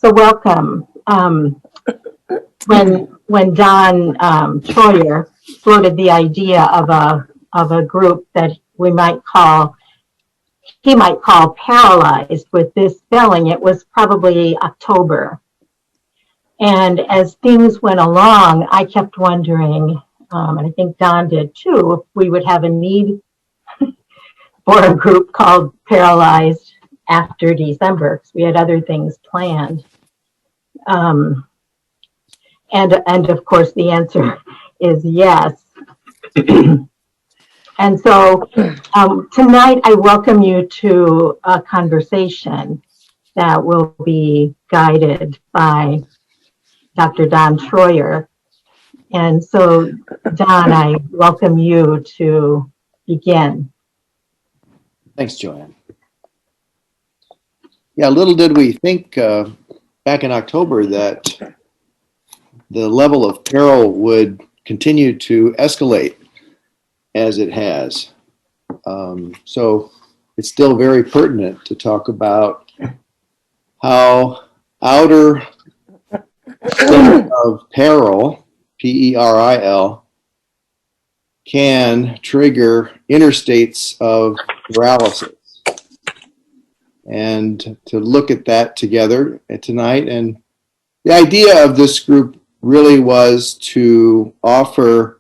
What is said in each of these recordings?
So welcome. When Don Troyer floated the idea of a group that he might call Peril-ized with this spelling, it was probably October. And as things went along, I kept wondering, and I think Don did too, if we would have a need for a group called Peril-ized after December, because we had other things planned. And of course, the answer is yes. And so tonight, I welcome you to a conversation that will be guided by Dr. Don Troyer. And so, Don, I welcome you to begin. Thanks, Joanne. Yeah, little did we think back in October that the level of peril would continue to escalate as it has. So it's still very pertinent to talk about how outer state of peril, P-E-R-I-L, can trigger inner states of paralysis. And to look at that together tonight. And the idea of this group really was to offer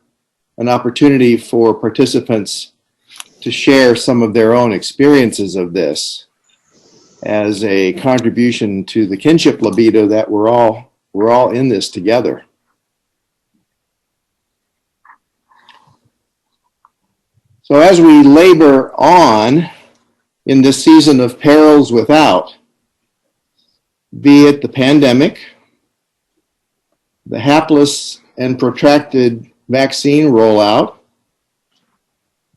an opportunity for participants to share some of their own experiences of this as a contribution to the kinship libido that we're all in this together. So as we labor on in this season of perils without, be it the pandemic, the hapless and protracted vaccine rollout,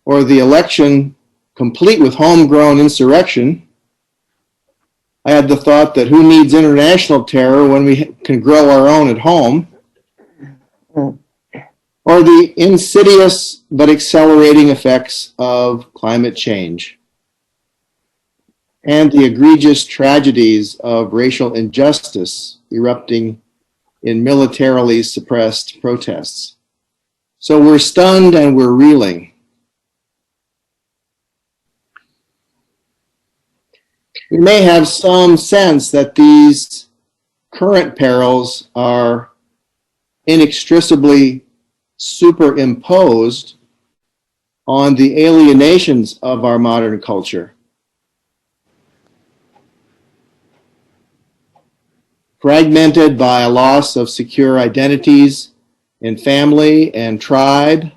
or the election complete with homegrown insurrection, I had the thought that who needs international terror when we can grow our own at home? Or the insidious but accelerating effects of climate change and the egregious tragedies of racial injustice erupting in militarily suppressed protests. So we're stunned and we're reeling. We may have some sense that these current perils are inextricably superimposed on the alienations of our modern culture. Fragmented by a loss of secure identities in family and tribe,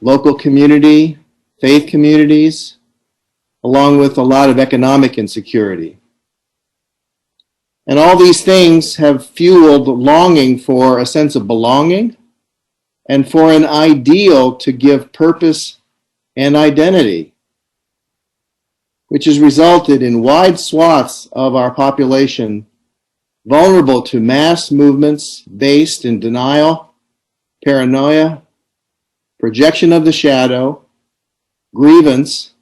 local community, faith communities, along with a lot of economic insecurity. And all these things have fueled longing for a sense of belonging and for an ideal to give purpose and identity, which has resulted in wide swaths of our population vulnerable to mass movements based in denial, paranoia, projection of the shadow, grievance,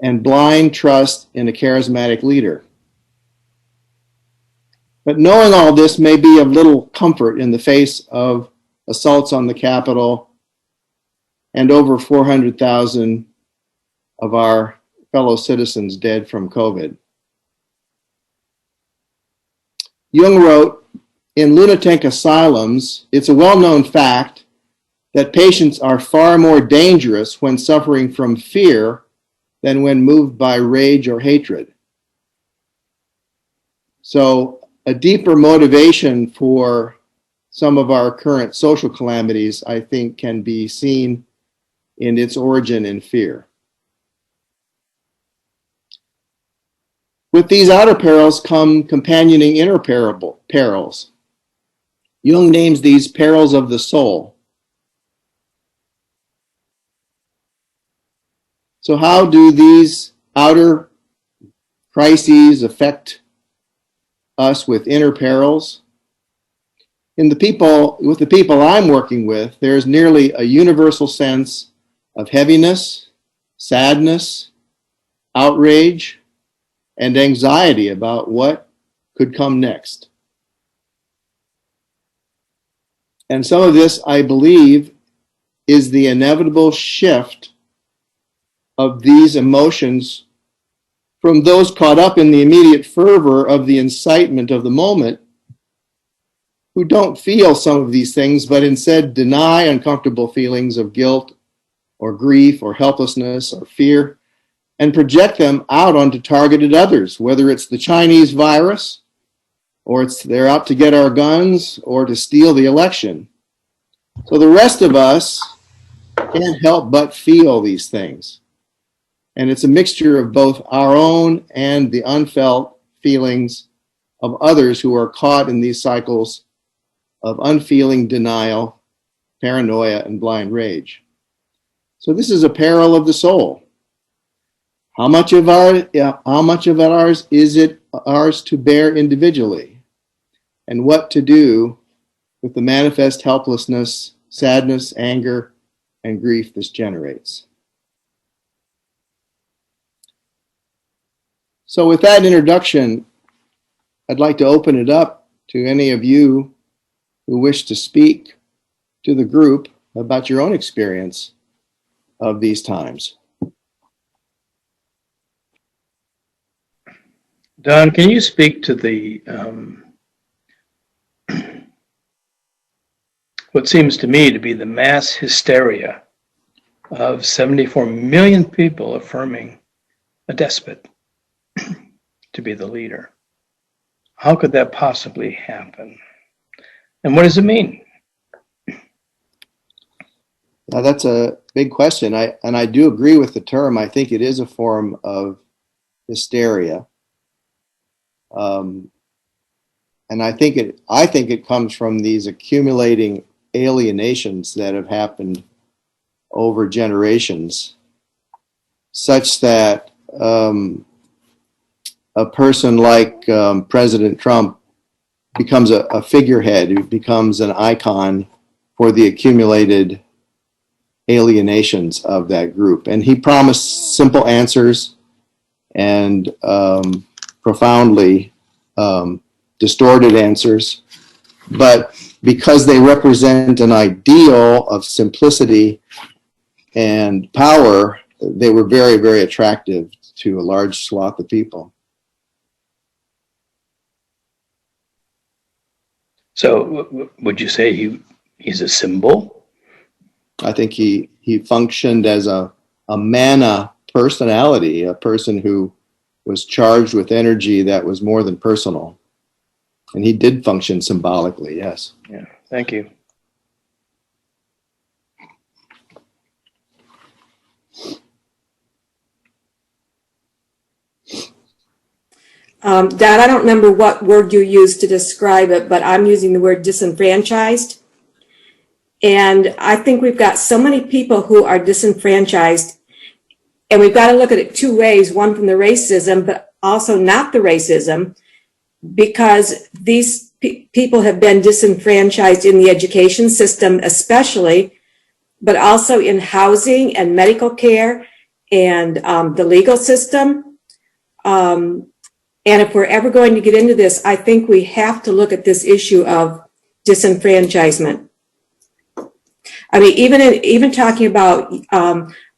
and blind trust in a charismatic leader. But knowing all this may be of little comfort in the face of assaults on the Capitol and over 400,000 of our fellow citizens dead from COVID. Jung wrote, in lunatic asylums, it's a well-known fact that patients are far more dangerous when suffering from fear than when moved by rage or hatred. So a deeper motivation for some of our current social calamities, I think, can be seen in its origin in fear. With these outer perils come companioning inner perils. Jung names these perils of the soul. So how do these outer crises affect us with inner perils? With the people I'm working with, there's nearly a universal sense of heaviness, sadness, outrage, and anxiety about what could come next. And some of this, I believe, is the inevitable shift of these emotions from those caught up in the immediate fervor of the incitement of the moment, who don't feel some of these things, but instead deny uncomfortable feelings of guilt or grief or helplessness or fear, and project them out onto targeted others, whether it's the Chinese virus, or it's they're out to get our guns, or to steal the election. So the rest of us can't help but feel these things. And it's a mixture of both our own and the unfelt feelings of others who are caught in these cycles of unfeeling denial, paranoia, and blind rage. So this is a peril of the soul. How much of ours is it ours to bear individually? And what to do with the manifest helplessness, sadness, anger, and grief this generates. So with that introduction, I'd like to open it up to any of you who wish to speak to the group about your own experience of these times. Don, can you speak to the what seems to me to be the mass hysteria of 74 million people affirming a despot to be the leader? How could that possibly happen? And what does it mean? Now, that's a big question. I do agree with the term. I think it is a form of hysteria. And I think it comes from these accumulating alienations that have happened over generations, such that a person like President Trump becomes a figurehead, who becomes an icon for the accumulated alienations of that group. And he promised simple answers and profoundly distorted answers, but because they represent an ideal of simplicity and power, they were very, very attractive to a large swath of people. So would you say he's a symbol? I think he functioned as a mana personality, a person who was charged with energy that was more than personal. And he did function symbolically, yes. Yeah, thank you. Dad, I don't remember what word you used to describe it, but I'm using the word disenfranchised. And I think we've got so many people who are disenfranchised, and we've got to look at it two ways, one from the racism, but also not the racism, because these people have been disenfranchised in the education system especially, but also in housing and medical care and the legal system. And if we're ever going to get into this, I think we have to look at this issue of disenfranchisement. I mean, even talking about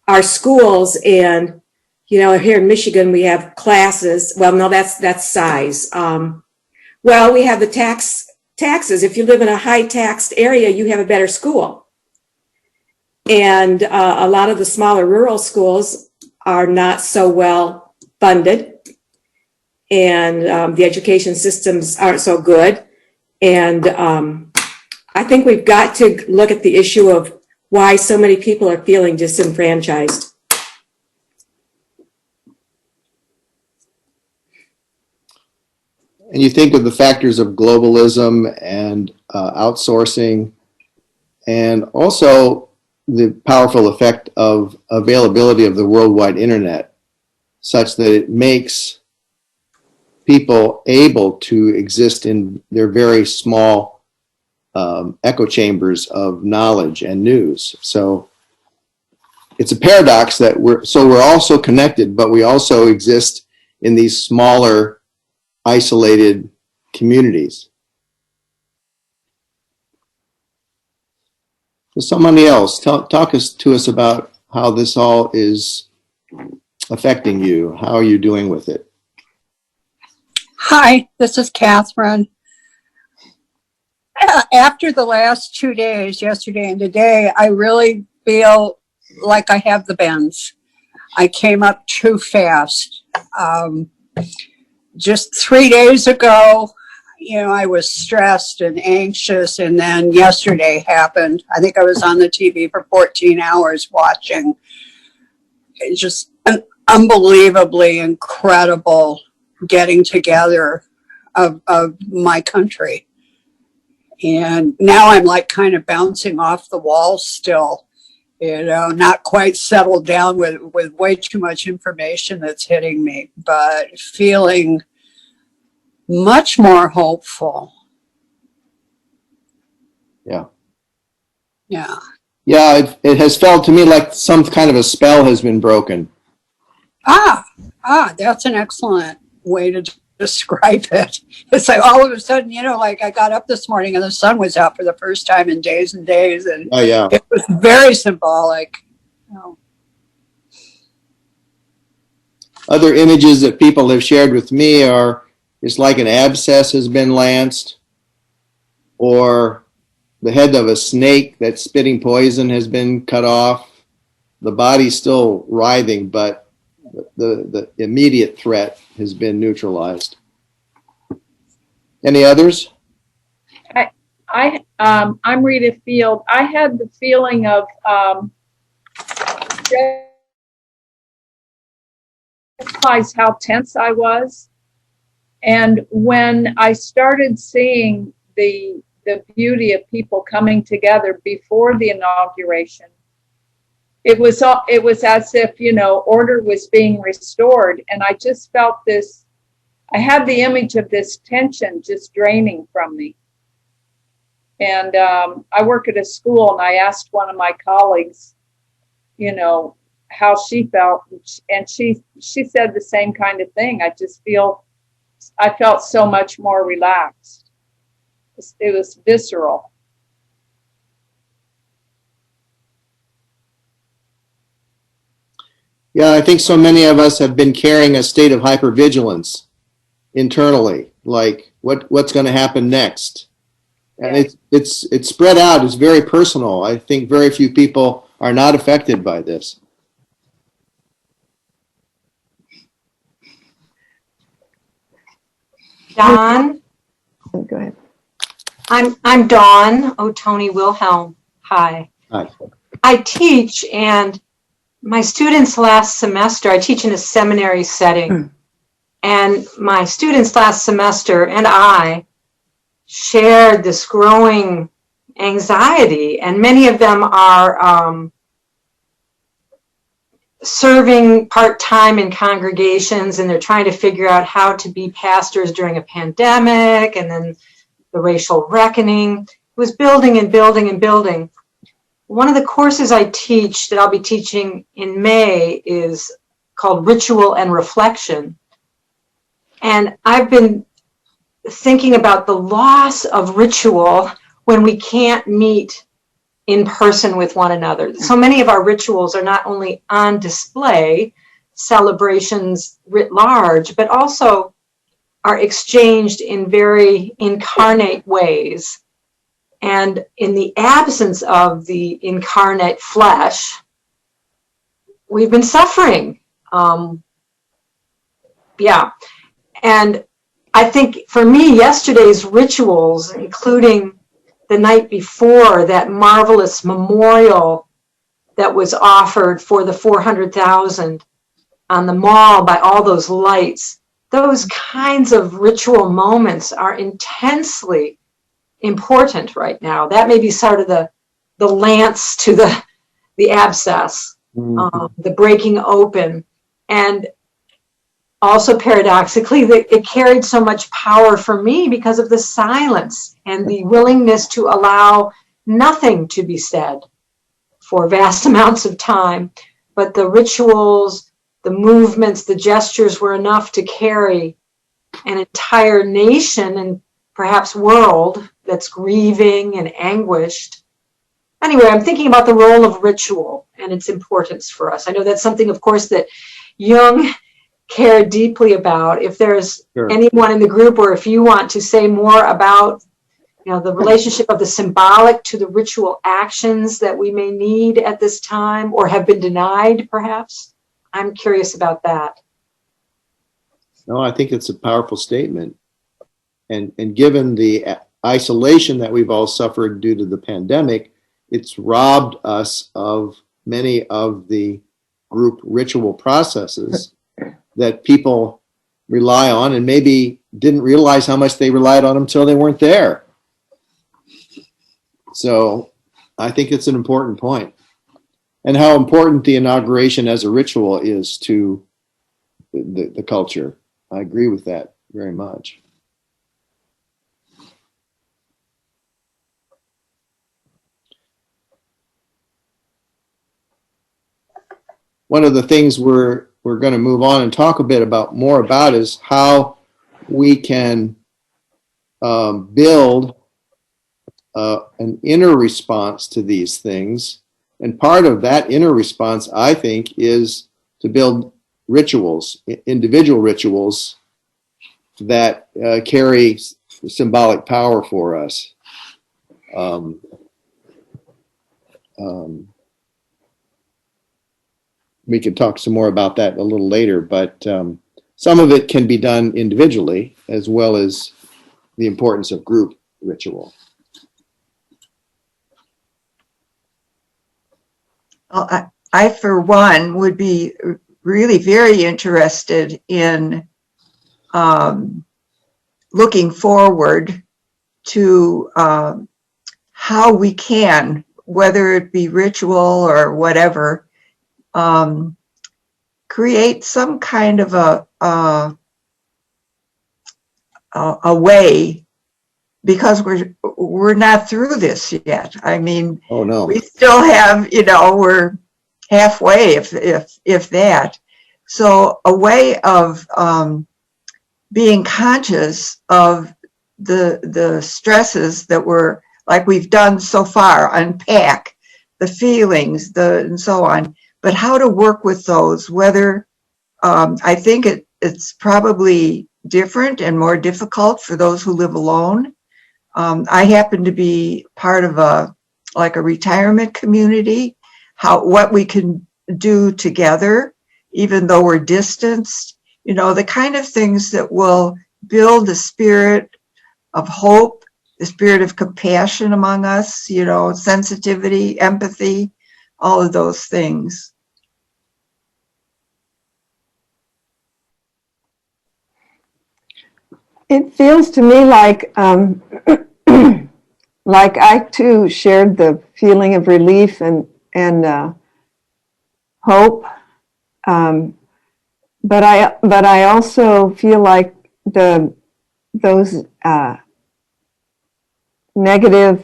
our schools, and here in Michigan we have classes. Well, no, that's size. Well, we have the taxes. If you live in a high taxed area, you have a better school. And a lot of the smaller rural schools are not so well funded. And the education systems aren't so good. And I think we've got to look at the issue of why so many people are feeling disenfranchised. And you think of the factors of globalism and outsourcing, and also the powerful effect of availability of the worldwide internet, such that it makes people able to exist in their very small echo chambers of knowledge and news. So it's a paradox that we're all so connected, but we also exist in these smaller, isolated communities. So somebody else, talk to us about how this all is affecting you. How are you doing with it? Hi, this is Catherine. After the last 2 days, yesterday and today, I really feel like I have the bends. I came up too fast. Just 3 days ago, I was stressed and anxious, and then yesterday happened. I think I was on the TV for 14 hours watching. It's just an unbelievably incredible getting together of my country. And now I'm like kind of bouncing off the wall still, not quite settled down with way too much information that's hitting me, but feeling much more hopeful. Yeah. Yeah. Yeah, it has felt to me like some kind of a spell has been broken. That's an excellent way to describe it. It's like all of a sudden, like I got up this morning and the sun was out for the first time in days and days, and Oh, yeah. it was very symbolic. Other images that people have shared with me are, it's like an abscess has been lanced, or the head of a snake that's spitting poison has been cut off. The body's still writhing, but the immediate threat has been neutralized. Any others? I'm Rita Field. I had the feeling of realize how tense I was, and when I started seeing the beauty of people coming together before the inauguration, it was as if order was being restored, and I just felt this. I had the image of this tension just draining from me. And I work at a school, and I asked one of my colleagues, how she felt, and she said the same kind of thing. I felt so much more relaxed. It was visceral. Yeah, I think so many of us have been carrying a state of hypervigilance internally, like what's going to happen next. And Yeah. it's spread out. It's very personal. I think very few people are not affected by this. Dawn. Go ahead. I'm Dawn O'Tony Wilhelm. Hi. Hi. I teach, and my students last semester, I teach in a seminary setting, and my students last semester and I shared this growing anxiety, and many of them are serving part-time in congregations, and they're trying to figure out how to be pastors during a pandemic, and then the racial reckoning. It was building and building and building. One of the courses I teach that I'll be teaching in May is called Ritual and Reflection. And I've been thinking about the loss of ritual when we can't meet in person with one another. So many of our rituals are not only on display, celebrations writ large, but also are exchanged in very incarnate ways. And in the absence of the incarnate flesh, we've been suffering. And I think for me, yesterday's rituals, including the night before, that marvelous memorial that was offered for the 400,000 on the mall by all those lights, those kinds of ritual moments are intensely important right now. That may be sort of the lance to the abscess, the breaking open. And also paradoxically, it carried so much power for me because of the silence and the willingness to allow nothing to be said for vast amounts of time. But the rituals, the movements, the gestures were enough to carry an entire nation and perhaps world that's grieving and anguished. Anyway, I'm thinking about the role of ritual and its importance for us. I know that's something, of course, that Jung cared deeply about. If there's anyone in the group, or if you want to say more about, the relationship of the symbolic to the ritual actions that we may need at this time or have been denied, perhaps, I'm curious about that. No, I think it's a powerful statement. And given the isolation that we've all suffered due to the pandemic, it's robbed us of many of the group ritual processes that people rely on, and maybe didn't realize how much they relied on them until they weren't there. So I think it's an important point. And how important the inauguration as a ritual is to the culture. I agree with that very much. One of the things we're going to move on and talk a bit more about is how we can build an inner response to these things. And part of that inner response, I think, is to build rituals, individual rituals that carry symbolic power for us. We could talk some more about that a little later, but some of it can be done individually as well as the importance of group ritual. Well, I, for one, would be really very interested in looking forward to how we can, whether it be ritual or whatever, create some kind of a way, because we're not through this yet. I mean, oh no, we still have, we're halfway, if that. So a way of being conscious of the stresses that we've done so far, unpack the feelings, and so on. But how to work with those, whether I think it's probably different and more difficult for those who live alone. I happen to be part of a retirement community, what we can do together, even though we're distanced, the kind of things that will build the spirit of hope, the spirit of compassion among us, sensitivity, empathy, all of those things. It feels to me like like I too shared the feeling of relief and hope, but I also feel like those negative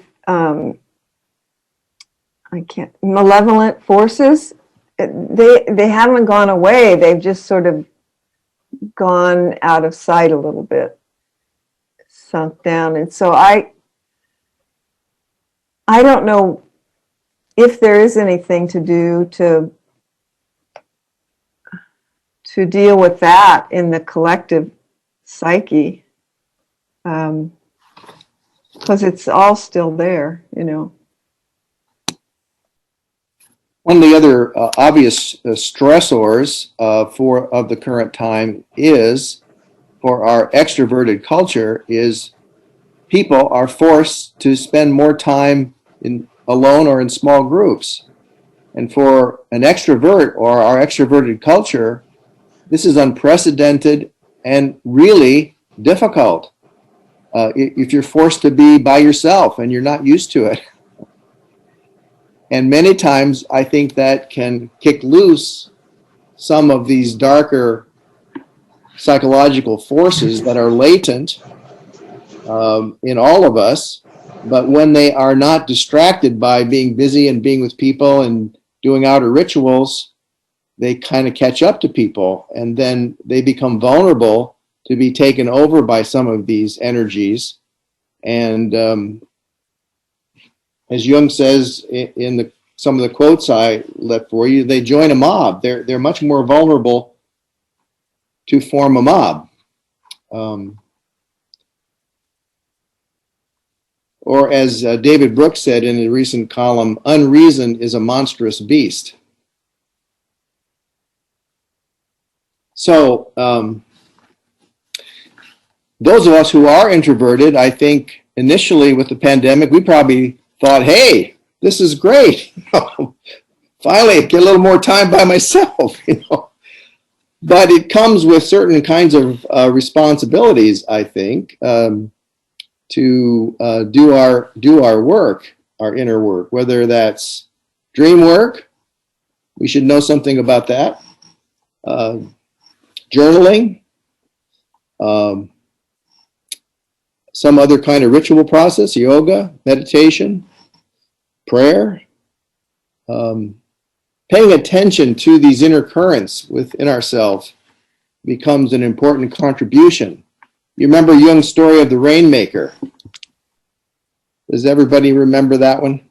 malevolent forces, they haven't gone away. They've just sort of gone out of sight a little bit, sunk down. And so I don't know if there is anything to do to deal with that in the collective psyche, because it's all still there, One of the other obvious stressors of the current time is, for our extroverted culture, is people are forced to spend more time alone or in small groups. And for an extrovert or our extroverted culture, this is unprecedented and really difficult. If you're forced to be by yourself and you're not used to it. And many times I think that can kick loose some of these darker psychological forces that are latent in all of us. But when they are not distracted by being busy and being with people and doing outer rituals, they kind of catch up to people, and then they become vulnerable to be taken over by some of these energies. And as Jung says in some of the quotes I left for you, they join a mob. They're much more vulnerable to form a mob. Or as David Brooks said in a recent column, unreason is a monstrous beast. So those of us who are introverted, I think initially with the pandemic, we probably thought, hey, this is great. Finally, get a little more time by myself, But it comes with certain kinds of responsibilities, I think, to do our work, our inner work, whether that's dream work. We should know something about that. Journaling, some other kind of ritual process, yoga, meditation, prayer, paying attention to these inner currents within ourselves becomes an important contribution. You remember Jung's story of the rainmaker? Does everybody remember that one?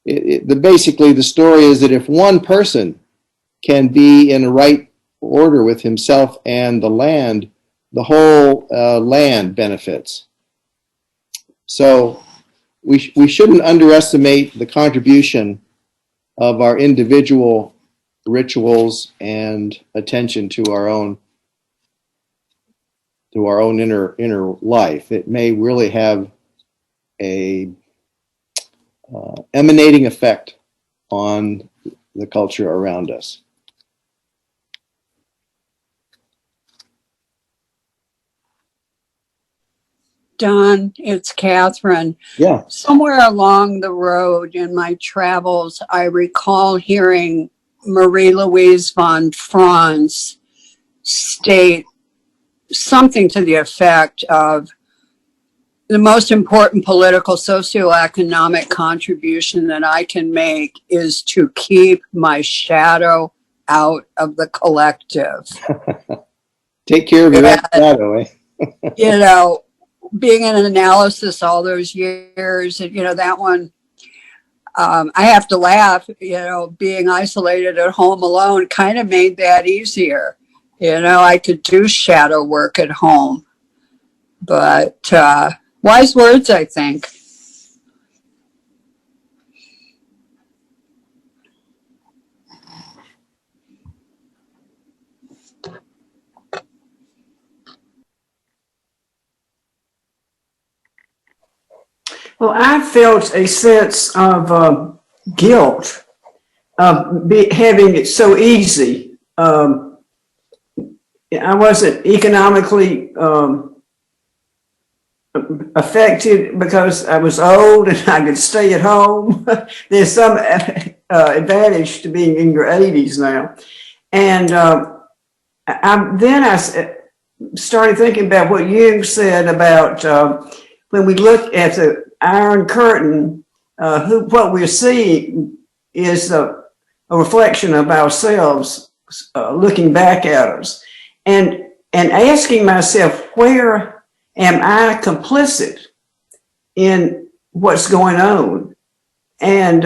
Basically, the story is that if one person can be in the right order with himself and the land, the whole land benefits. So we shouldn't underestimate the contribution of our individual rituals and attention to our own inner life. It may really have a emanating effect on the culture around us. Don, it's Catherine. Yeah. Somewhere along the road in my travels, I recall hearing Marie-Louise von Franz state something to the effect of the most important political socioeconomic contribution that I can make is to keep my shadow out of the collective. Take care of your own shadow, eh? Being in an analysis all those years, and that one, I have to laugh, being isolated at home alone kind of made that easier. I could do shadow work at home, but wise words, I think. Well, I felt a sense of guilt of having it so easy. I wasn't economically affected because I was old and I could stay at home. There's some advantage to being in your 80s now. And I started thinking about what Jung said about when we look at the Iron Curtain, what we're seeing is a reflection of ourselves looking back at us, and asking myself, where am I complicit in what's going on? And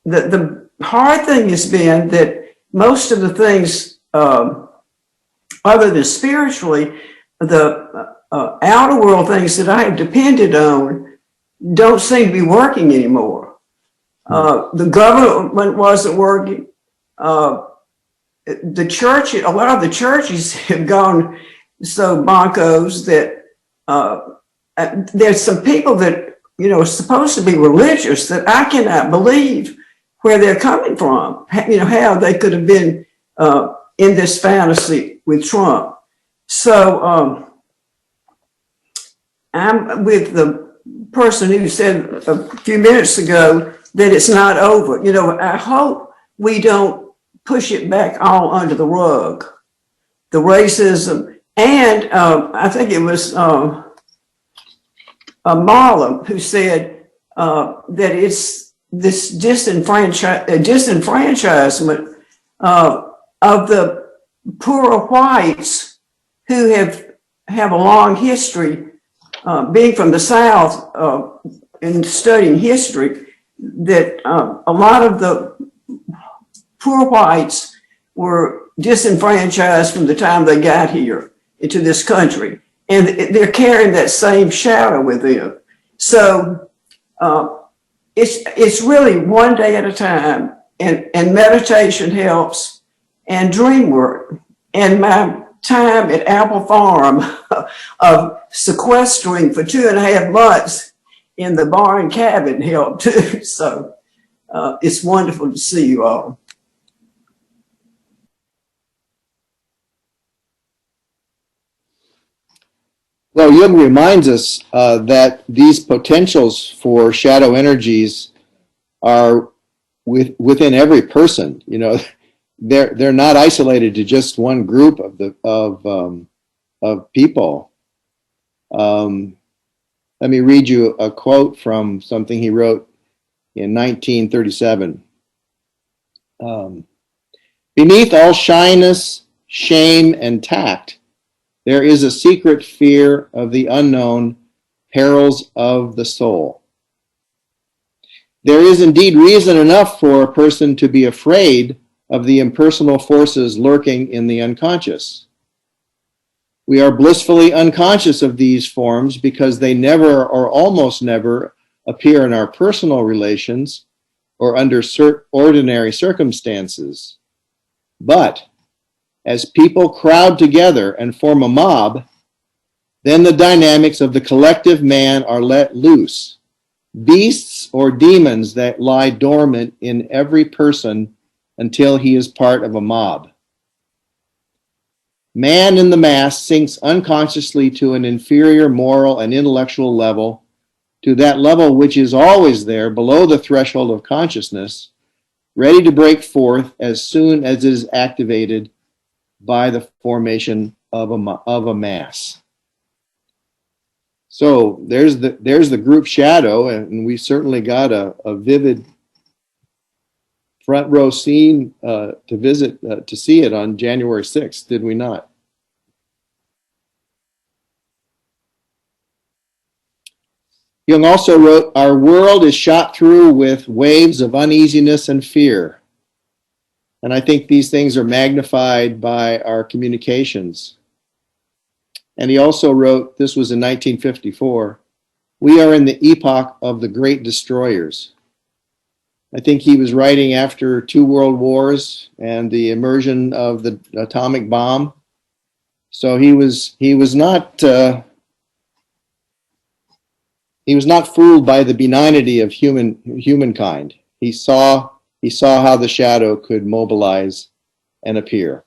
the hard thing has been that most of the things, other than spiritually, the outer world things that I have depended on don't seem to be working anymore. The government wasn't working. The church, a lot of the churches have gone so bonkos that there's some people that are supposed to be religious that I cannot believe where they're coming from. How they could have been in this fantasy with Trump. So I'm with the person who said a few minutes ago that it's not over. I hope we don't push it back all under the rug, the racism. And I think it was Marlon who said that it's this disenfranchisement of poorer whites who have a long history, being from the South and studying history, that a lot of the poor whites were disenfranchised from the time they got here into this country. And they're carrying that same shadow with them. So it's really one day at a time, and meditation helps, and dream work. And my time at Apple Farm of sequestering for 2.5 months in the barn cabin helped too. So it's wonderful to see you all. Well, Jung reminds us that these potentials for shadow energies are within every person. You know, they're not isolated to just one group of people. Let me read you a quote from something he wrote in 1937. Beneath all shyness, shame, and tact, there is a secret fear of the unknown, perils of the soul. There is indeed reason enough for a person to be afraid of the impersonal forces lurking in the unconscious. We are blissfully unconscious of these forms because they never or almost never appear in our personal relations or under ordinary circumstances. But as people crowd together and form a mob, then the dynamics of the collective man are let loose. Beasts or demons that lie dormant in every person until he is part of a mob. Man in the mass sinks unconsciously to an inferior moral and intellectual level, to that level which is always there below the threshold of consciousness, ready to break forth as soon as it is activated by the formation of a mass. So there's the group shadow, and we certainly got a vivid front row scene to see it on January 6th, did we not? Jung also wrote, "Our world is shot through with waves of uneasiness and fear." And I think these things are magnified by our communications. And he also wrote, this was in 1954, "We are in the epoch of the great destroyers." I think he was writing after 2 world wars and the immersion of the atomic bomb. So he was not fooled by the benignity of humankind. He saw how the shadow could mobilize and appear.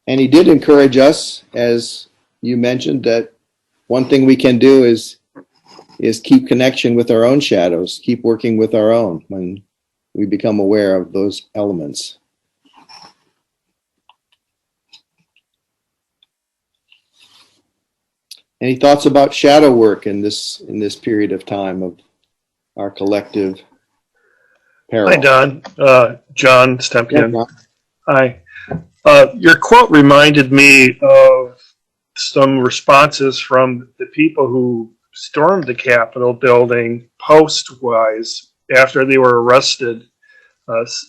And he did encourage us, as you mentioned, that one thing we can do is keep connection with our own shadows, keep working with our own when we become aware of those elements. Any thoughts about shadow work in this period of time of our collective peril? Hi, Don. John Stempian. Yeah, Hi. Your quote reminded me of some responses from the people who stormed the Capitol building post-wise after they were arrested.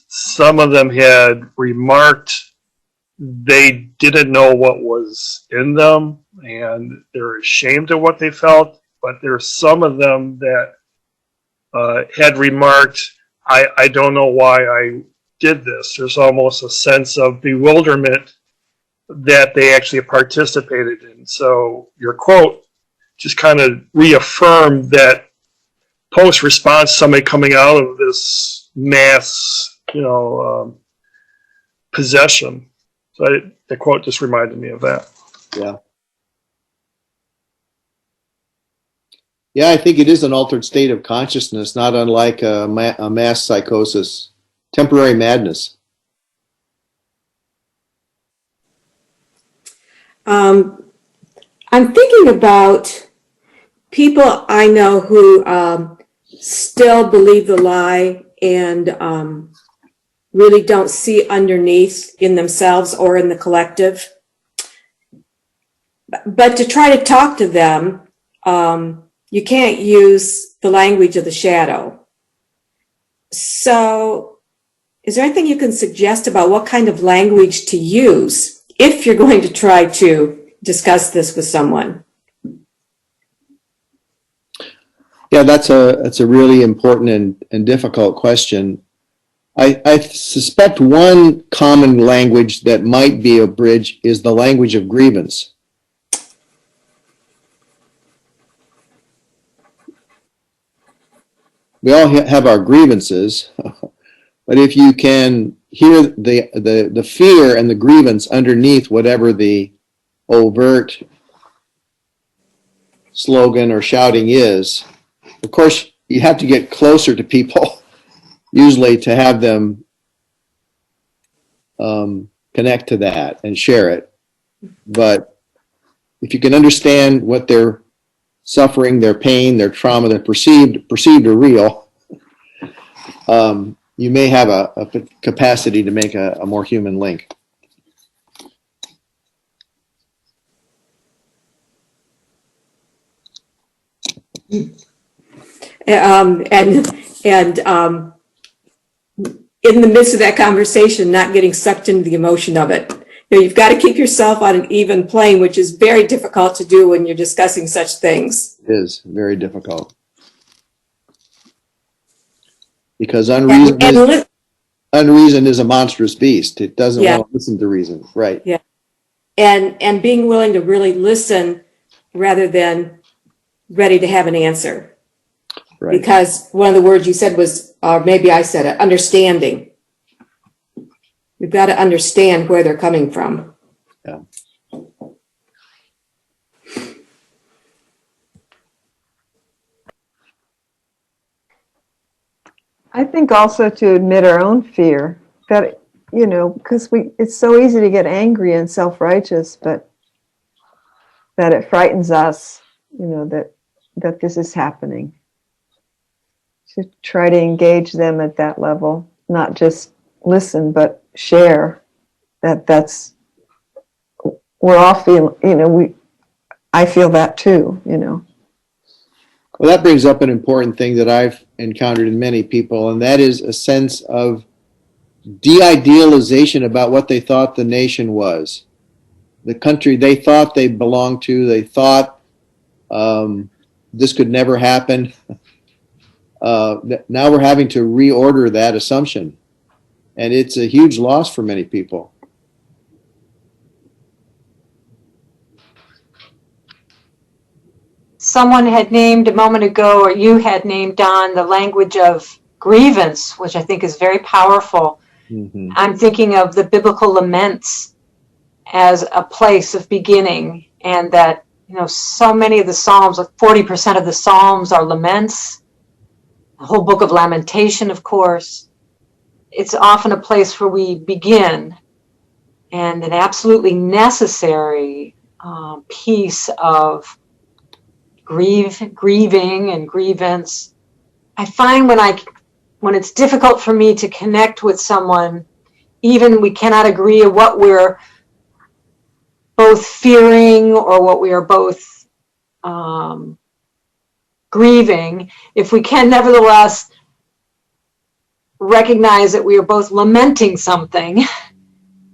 Some of them had remarked they didn't know what was in them and they're ashamed of what they felt, but there's some of them that had remarked, I don't know why I did this. There's almost a sense of bewilderment that they actually participated in. So your quote just kind of reaffirmed that post-response, somebody coming out of this mass, possession. So the quote just reminded me of that. Yeah. Yeah, I think it is an altered state of consciousness, not unlike a mass psychosis, temporary madness. I'm thinking about people I know who still believe the lie and really don't see underneath in themselves or in the collective. But to try to talk to them, you can't use the language of the shadow. So is there anything you can suggest about what kind of language to use if you're going to try to discuss this with someone? Yeah, that's a really important and difficult question. I suspect one common language that might be a bridge is the language of grievance. We all have our grievances, but if you can hear the fear and the grievance underneath whatever the overt slogan or shouting is, of course, you have to get closer to people, usually, to have them connect to that and share it. But if you can understand what they're suffering, their pain, their trauma, their perceived or real, you may have a capacity to make a more human link. And in the midst of that conversation, not getting sucked into the emotion of it. You know, you've got to keep yourself on an even plane, which is very difficult to do when you're discussing such things. It is very difficult. Because unreason is a monstrous beast. It doesn't want to listen to reason. Right. Yeah. And being willing to really listen rather than ready to have an answer. Right. Because one of the words you said was, or maybe I said it, understanding. We've got to understand where they're coming from. Yeah. I think also to admit our own fear, that, you know, because it's so easy to get angry and self-righteous, but that it frightens us, you know, that this is happening. To try to engage them at that level, not just listen, but share that's, we're all feeling, you know, I feel that too, you know. Well, that brings up an important thing that I've encountered in many people, and that is a sense of de-idealization about what they thought the nation was. The country they thought they belonged to, they thought this could never happen. Now we're having to reorder that assumption, and it's a huge loss for many people. Someone had named a moment ago, or you had named, Don, the language of grievance, which I think is very powerful. Mm-hmm. I'm thinking of the biblical laments as a place of beginning, and that, you know, so many of the Psalms, like 40% of the Psalms are laments. The whole book of Lamentation, of course. It's often a place where we begin, and an absolutely necessary piece of grieving and grievance. I find when it's difficult for me to connect with someone, even we cannot agree on what we're both fearing or what we are both grieving, if we can nevertheless recognize that we are both lamenting something,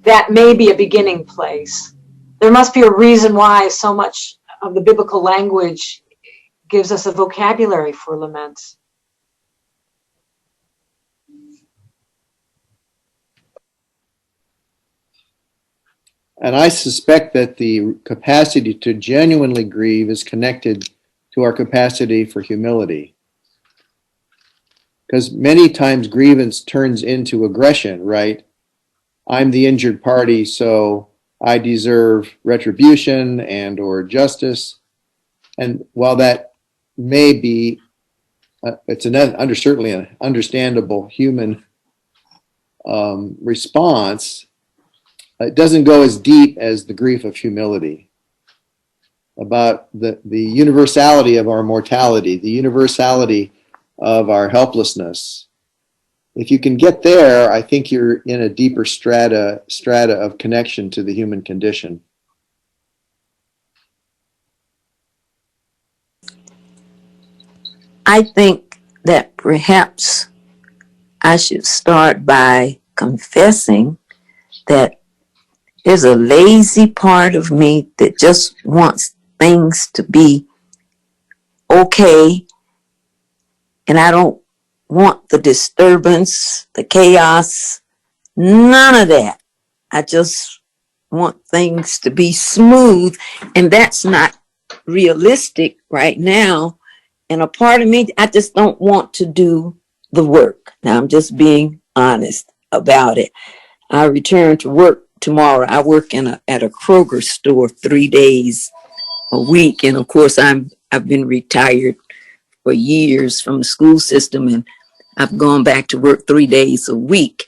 that may be a beginning place. There must be a reason why so much of the biblical language gives us a vocabulary for laments. And I suspect that the capacity to genuinely grieve is connected to our capacity for humility. Because many times grievance turns into aggression, right? I'm the injured party, so I deserve retribution and or justice. And while that may be, it's certainly an understandable human response, it doesn't go as deep as the grief of humility. about the universality of our mortality, the universality of our helplessness. If you can get there, I think you're in a deeper strata of connection to the human condition. I think that perhaps I should start by confessing that there's a lazy part of me that just wants things to be okay, and I don't want the disturbance, the chaos, none of that. I just want things to be smooth, and that's not realistic right now. And a part of me, I just don't want to do the work. Now, I'm just being honest about it. I return to work tomorrow. I work at a Kroger store 3 days a week. And of course, I've been retired for years from the school system, and I've gone back to work 3 days a week.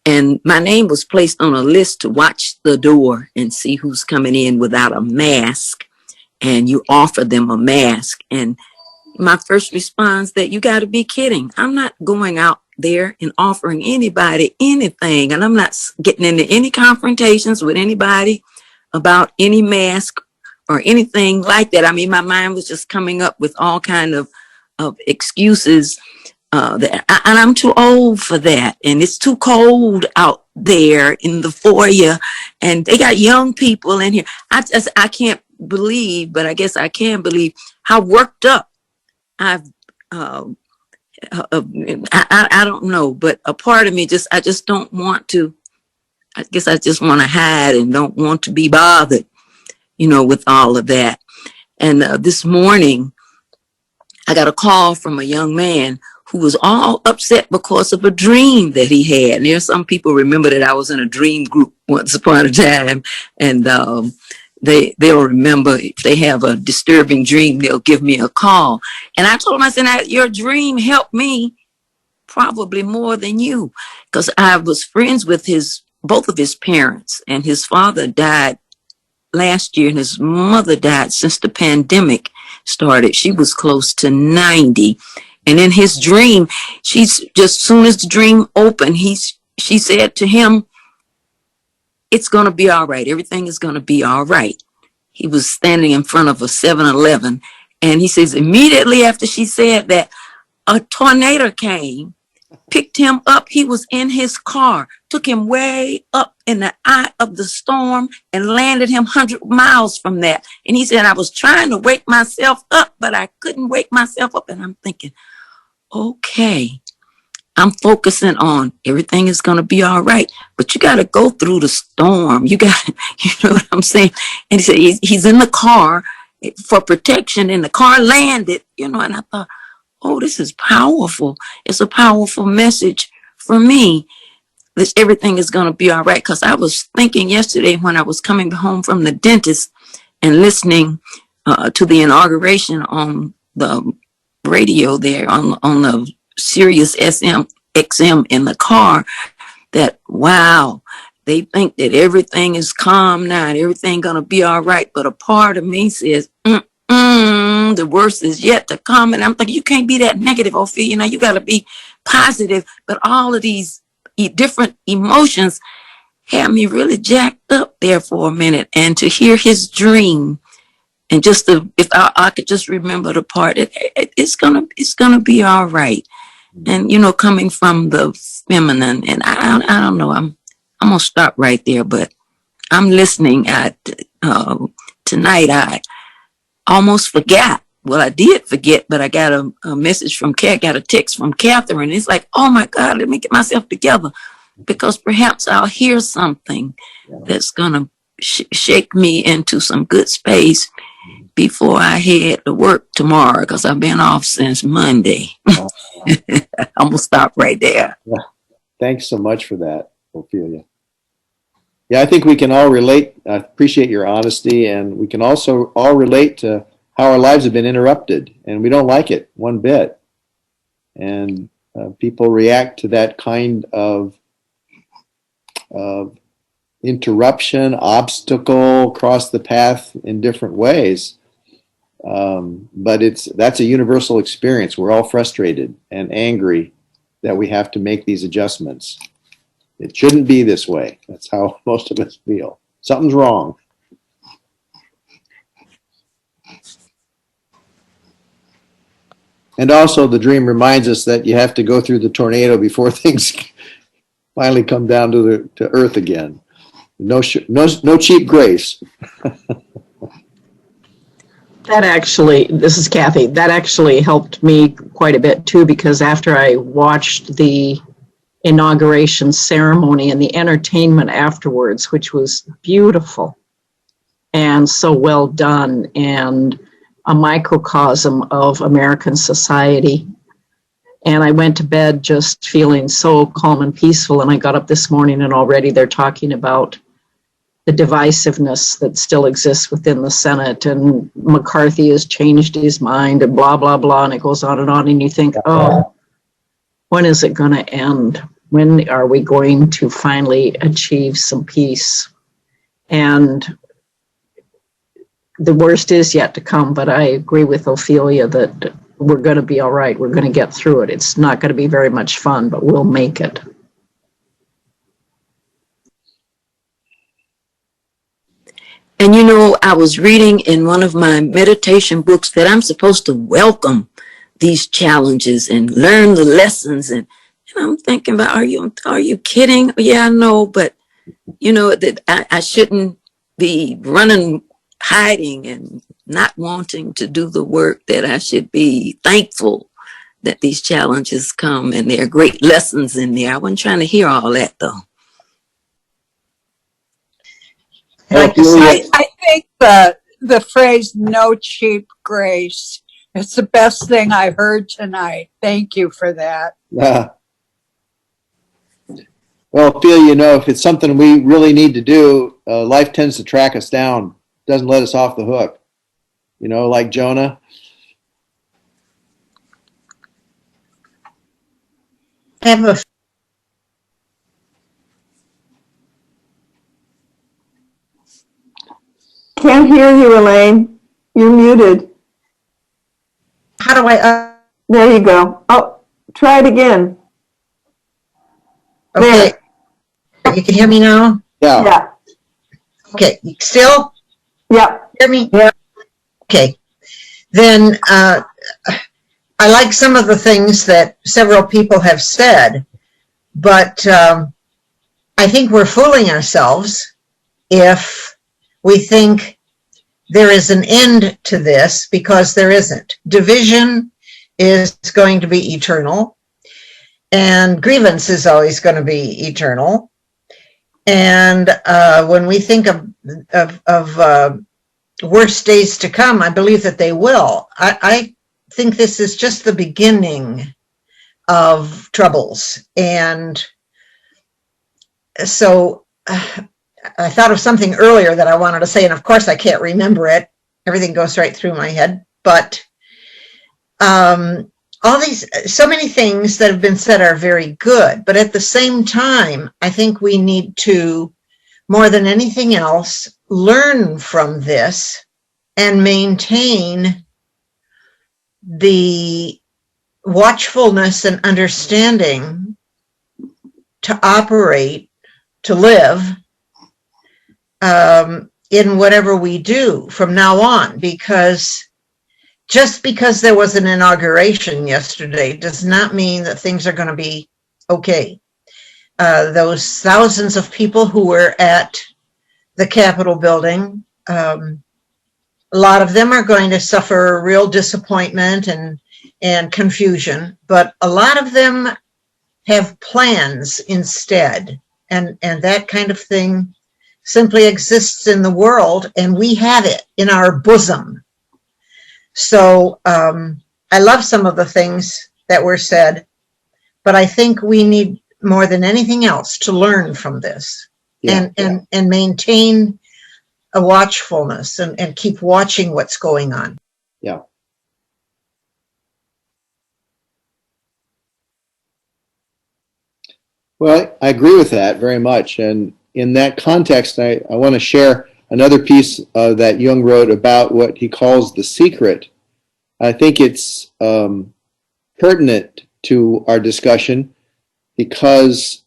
And my name was placed on a list to watch the door and see who's coming in without a mask. And you offer them a mask. And my first response that you got to be kidding. I'm not going out there and offering anybody anything. And I'm not getting into any confrontations with anybody about any mask or anything like that. I mean, my mind was just coming up with all kind of excuses. And I'm too old for that. And it's too cold out there in the foyer. And they got young people in here. I can't believe, but I guess I can believe how worked up I don't know, but a part of me I just don't want to, I guess I just want to hide and don't want to be bothered, with all of that. And this morning, I got a call from a young man who was all upset because of a dream that he had. And there's some people remember that I was in a dream group once upon a time, and they'll remember if they have a disturbing dream, they'll give me a call. And I told him, I said, your dream helped me probably more than you, because I was friends with both of his parents, and his father died last year and his mother died since the pandemic started. She was close to 90. And in his dream, she's just soon as the dream opened, she said to him, it's going to be all right. Everything is going to be all right. He was standing in front of a 7-Eleven, and he says immediately after she said that, a tornado came, picked him up. He was in his car, took him way up in the eye of the storm and landed him 100 miles from that. And he said, I was trying to wake myself up, but I couldn't wake myself up. And I'm thinking, okay, I'm focusing on everything is going to be all right, but you got to go through the storm. You got, you know what I'm saying? And he said, he's in the car for protection, and the car landed, and I thought, oh, this is powerful. It's a powerful message for me. This everything is going to be all right. Cause I was thinking yesterday when I was coming home from the dentist and listening to the inauguration on the radio there on the Sirius XM in the car, that wow, they think that everything is calm now and everything gonna be all right. But a part of me says, the worst is yet to come. And I'm thinking, you can't be that negative, Ophelia. You gotta be positive. But all of these different emotions had me really jacked up there for a minute. And to hear his dream, and just if I could just remember the part, it's gonna be all right. And coming from the feminine, and I don't know, I'm gonna stop right there. But I'm listening. Tonight I almost forgot. Well, I did forget, but I got a message from got a text from Catherine. It's like, oh my God, let me get myself together, because perhaps I'll hear something that's gonna shake me into some good space before I head to work tomorrow, because I've been off since Monday. I'm gonna stop right there. Yeah. Thanks so much for that, Ophelia. Yeah, I think we can all relate. I appreciate your honesty, and we can also all relate to how our lives have been interrupted, and we don't like it one bit. And people react to that kind of interruption, obstacle, cross the path in different ways. But that's a universal experience. We're all frustrated and angry that we have to make these adjustments. It shouldn't be this way. That's how most of us feel. Something's wrong. And also the dream reminds us that you have to go through the tornado before things finally come down to earth again. No cheap grace. That actually, this is Kathy, that actually helped me quite a bit too, because after I watched the inauguration ceremony and the entertainment afterwards, which was beautiful and so well done and a microcosm of American society. And I went to bed just feeling so calm and peaceful. And I got up this morning and already they're talking about the divisiveness that still exists within the Senate, and McCarthy has changed his mind and blah, blah, blah, and it goes on, and you think, oh, when is it going to end? When are we going to finally achieve some peace? And the worst is yet to come, but I agree with Ophelia that we're going to be all right. We're going to get through it. It's not going to be very much fun, but we'll make it. And you know, I was reading in one of my meditation books that I'm supposed to welcome these challenges and learn the lessons. And I'm thinking about, are you kidding? Yeah, I know, but you know, that I shouldn't be running, hiding and not wanting to do the work, that I should be thankful that these challenges come and there are great lessons in there. I wasn't trying to hear all that though. I think the phrase "no cheap grace" is the best thing I heard tonight. Thank you for that. Well, Phil, you know, if it's something we really need to do, life tends to track us down, doesn't let us off the hook. You know, like Jonah. I have a Can't hear you, Elaine. You're muted. How do I? There you go. Oh, try it again. Okay. There. You can hear me now? Yeah. Yeah. Okay. Still? Yeah. Hear me? Yeah. Okay. Then I like some of the things that several people have said, but I think we're fooling ourselves if we think there is an end to this, because there isn't. Division is going to be eternal, and grievance is always going to be eternal. And when we think of worse days to come, I believe that they will. I think this is just the beginning of troubles. And so I thought of something earlier that I wanted to say, and of course I can't remember it. Everything goes right through my head. But all these, so many things that have been said are very good. But at the same time, I think we need to, more than anything else, learn from this and maintain the watchfulness and understanding to operate, to live in whatever we do from now on, because just because there was an inauguration yesterday does not mean that things are going to be okay. Those thousands of people who were at the Capitol building, a lot of them are going to suffer real disappointment and confusion, but a lot of them have plans instead, and that kind of thing simply exists in the world, and we have it in our bosom. So I love some of the things that were said, but I think we need more than anything else to learn from this, and maintain a watchfulness and keep watching what's going on. Yeah. Well, I agree with that very much. And in that context, I want to share, another piece that Jung wrote about what he calls the secret. I think it's pertinent to our discussion because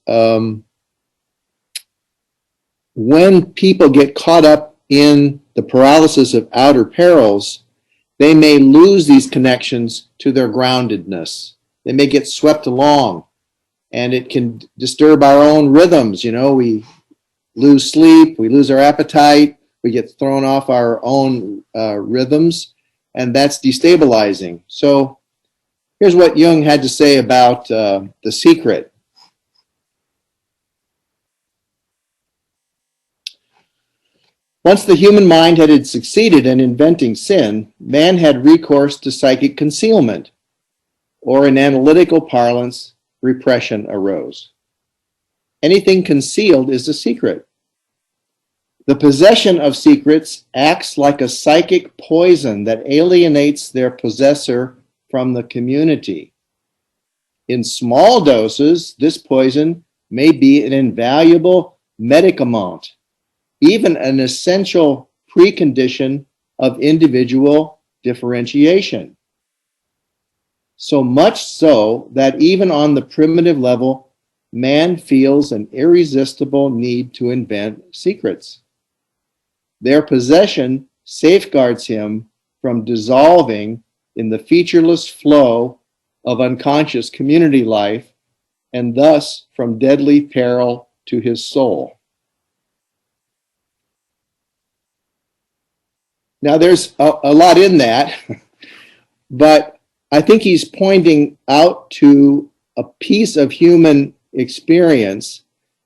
when people get caught up in the paralysis of outer perils, they may lose these connections to their groundedness. They may get swept along, and it can disturb our own rhythms. You know, we lose sleep, we lose our appetite, we get thrown off our own rhythms, and that's destabilizing. So here's what Jung had to say about the secret. Once the human mind had succeeded in inventing sin, man had recourse to psychic concealment, or in analytical parlance, repression arose. Anything concealed is a secret. The possession of secrets acts like a psychic poison that alienates their possessor from the community. In small doses, this poison may be an invaluable medicament, even an essential precondition of individual differentiation. So much so that even on the primitive level, man feels an irresistible need to invent secrets. Their possession safeguards him from dissolving in the featureless flow of unconscious community life, and thus from deadly peril to his soul. Now, there's a lot in that, but I think he's pointing out to a piece of human experience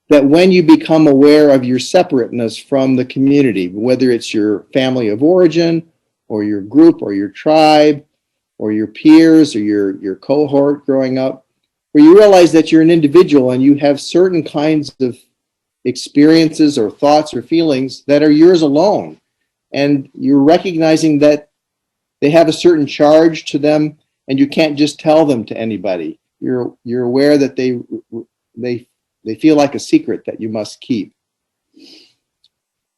that when you become aware of your separateness from the community, whether it's your family of origin or your group or your tribe or your peers or your cohort growing up, where you realize that you're an individual and you have certain kinds of experiences or thoughts or feelings that are yours alone. And you're recognizing that they have a certain charge to them, and you can't just tell them to anybody. You're aware that they feel like a secret that you must keep.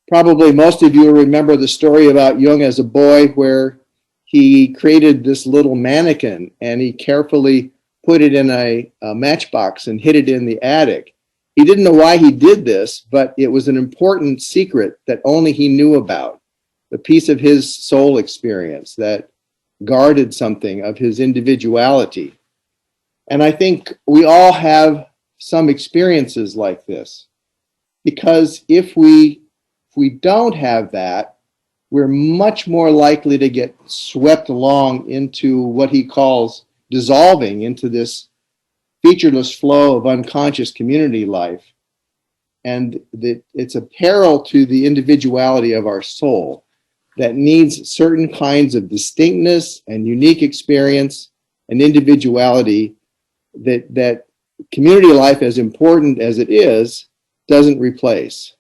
Probably most of you remember the story about Jung as a boy, where he created this little mannequin and he carefully put it in a matchbox and hid it in the attic. He didn't know why he did this, but it was an important secret that only he knew about. The piece of his soul experience that guarded something of his individuality. And I think we all have some experiences like this, because if we don't have that, we're much more likely to get swept along into what he calls dissolving into this featureless flow of unconscious community life. And that it's a peril to the individuality of our soul that needs certain kinds of distinctness and unique experience and individuality that community life, as important as it is, doesn't replace.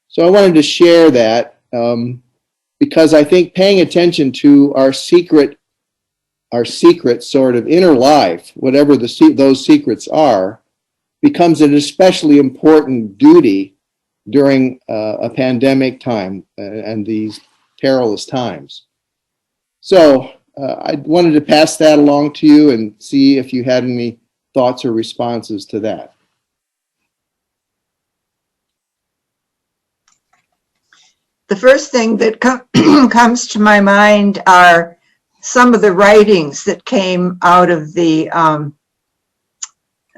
So I wanted to share that because I think paying attention to our secret sort of inner life, whatever those secrets are, becomes an especially important duty during a pandemic time and these perilous times. So I wanted to pass that along to you and see if you had any thoughts or responses to that. The first thing that comes to my mind are some of the writings that came out of the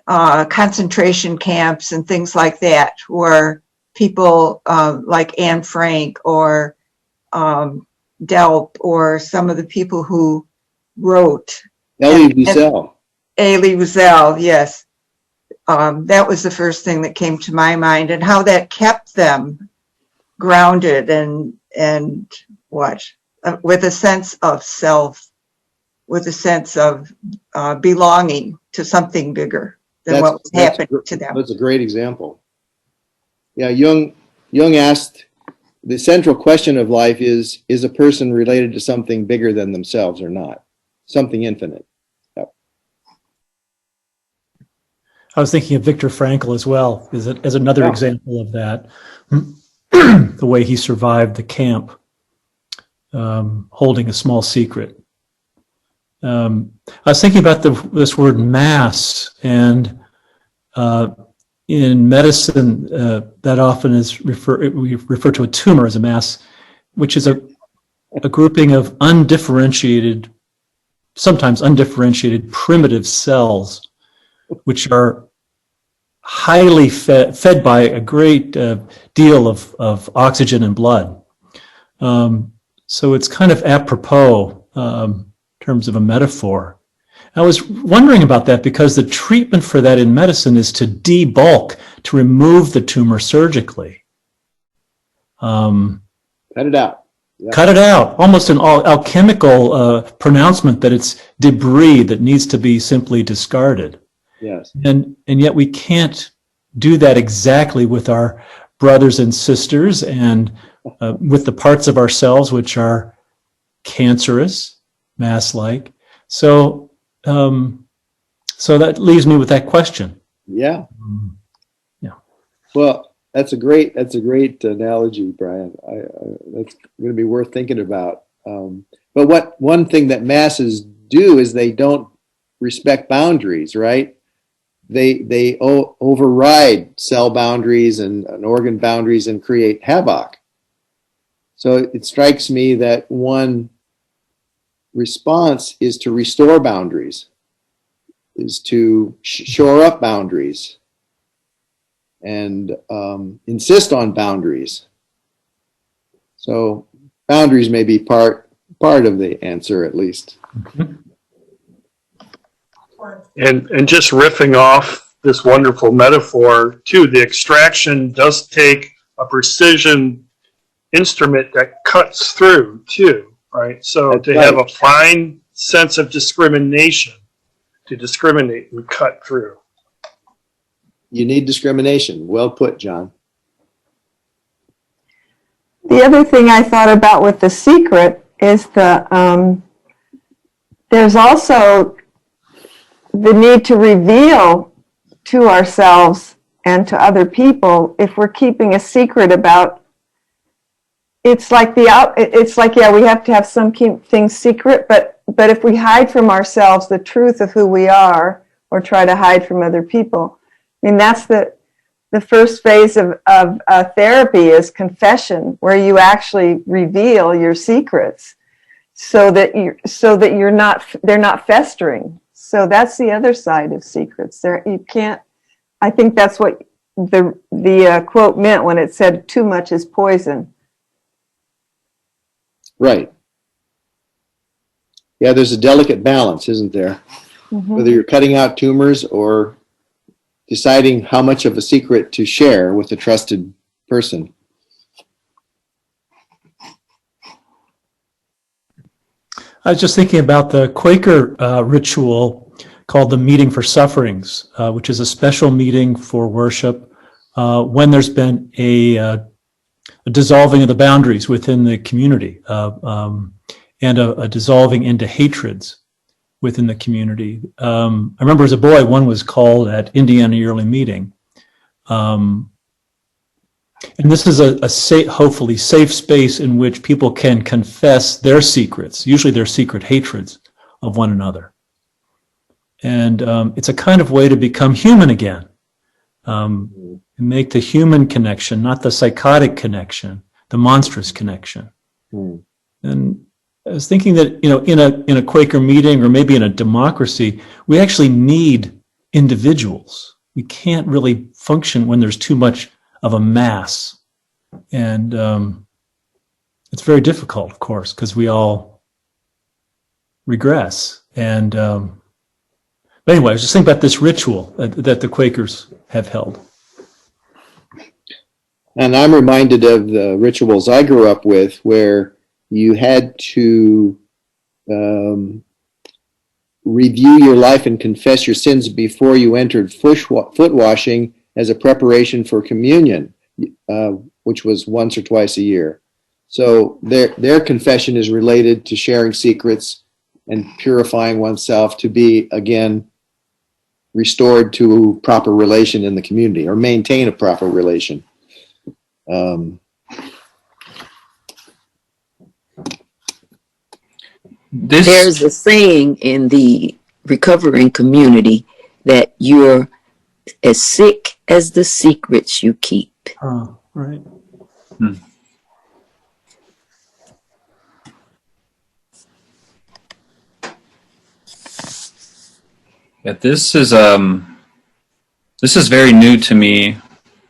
concentration camps and things like that, where people like Anne Frank or Delp, or some of the people who wrote. Elie Wiesel. Elie Wiesel, yes. That was the first thing that came to my mind, and how that kept them grounded and with a sense of self, with a sense of belonging to something bigger than what was happening to them. That's a great example. Yeah, Jung asked, the central question of life is a person related to something bigger than themselves or not? Something infinite. Yep. I was thinking of Viktor Frankl as well, as another example of that. the way he survived the camp, holding a small secret. I was thinking about this word mass, and in medicine, that often is we refer to a tumor as a mass, which is a grouping of sometimes undifferentiated primitive cells, which are highly fed by a great deal of oxygen and blood. So it's kind of apropos in terms of a metaphor. I was wondering about that because the treatment for that in medicine is to debulk, to remove the tumor surgically. Cut it out. Yeah. Cut it out. Almost an alchemical pronouncement that it's debris that needs to be simply discarded. Yes. And yet we can't do that exactly with our brothers and sisters and with the parts of ourselves which are cancerous, mass-like. So that leaves me with that question. Yeah. Yeah. Well, that's a great analogy, Brian. That's going to be worth thinking about. But one thing that masses do is they don't respect boundaries, right? They override cell boundaries and organ boundaries and create havoc. So it strikes me that one response is to restore boundaries, is to shore up boundaries, and insist on boundaries. So boundaries may be part of the answer, at least. Mm-hmm. And just riffing off this wonderful metaphor too, the extraction does take a precision instrument that cuts through too, right? So That's to right. have a fine sense of discrimination, to discriminate and cut through. You need discrimination. Well put, John. The other thing I thought about with the secret is there's also the need to reveal to ourselves and to other people if we're keeping a secret about. It's like we have to have some things secret, but if we hide from ourselves the truth of who we are, or try to hide from other people, I mean that's the first phase of therapy is confession, where you actually reveal your secrets, so that they're not festering. So that's the other side of secrets. You can't. I think that's what the quote meant when it said too much is poison. Right. Yeah, there's a delicate balance, isn't there? Mm-hmm. Whether you're cutting out tumors or deciding how much of a secret to share with a trusted person. I was just thinking about the Quaker ritual called the Meeting for Sufferings, which is a special meeting for worship when there's been a dissolving of the boundaries within the community and a dissolving into hatreds within the community. I remember as a boy, one was called at Indiana Yearly Meeting. And this is a hopefully safe space in which people can confess their secrets, usually their secret hatreds of one another. And it's a kind of way to become human again, and make the human connection, not the psychotic connection, the monstrous connection. And I was thinking that, in a Quaker meeting or maybe in a democracy, we actually need individuals. We can't really function when there's too much of a mass. And it's very difficult, of course, because we all regress. And but anyway, I was just thinking about this ritual that the Quakers have held. And I'm reminded of the rituals I grew up with where you had to review your life and confess your sins before you entered foot washing as a preparation for communion, which was once or twice a year. So their confession is related to sharing secrets and purifying oneself to be, again, restored to proper relation in the community or maintain a proper relation. There's a saying in the recovering community that you're as sick as the secrets you keep. Oh, right. Yeah, this is very new to me.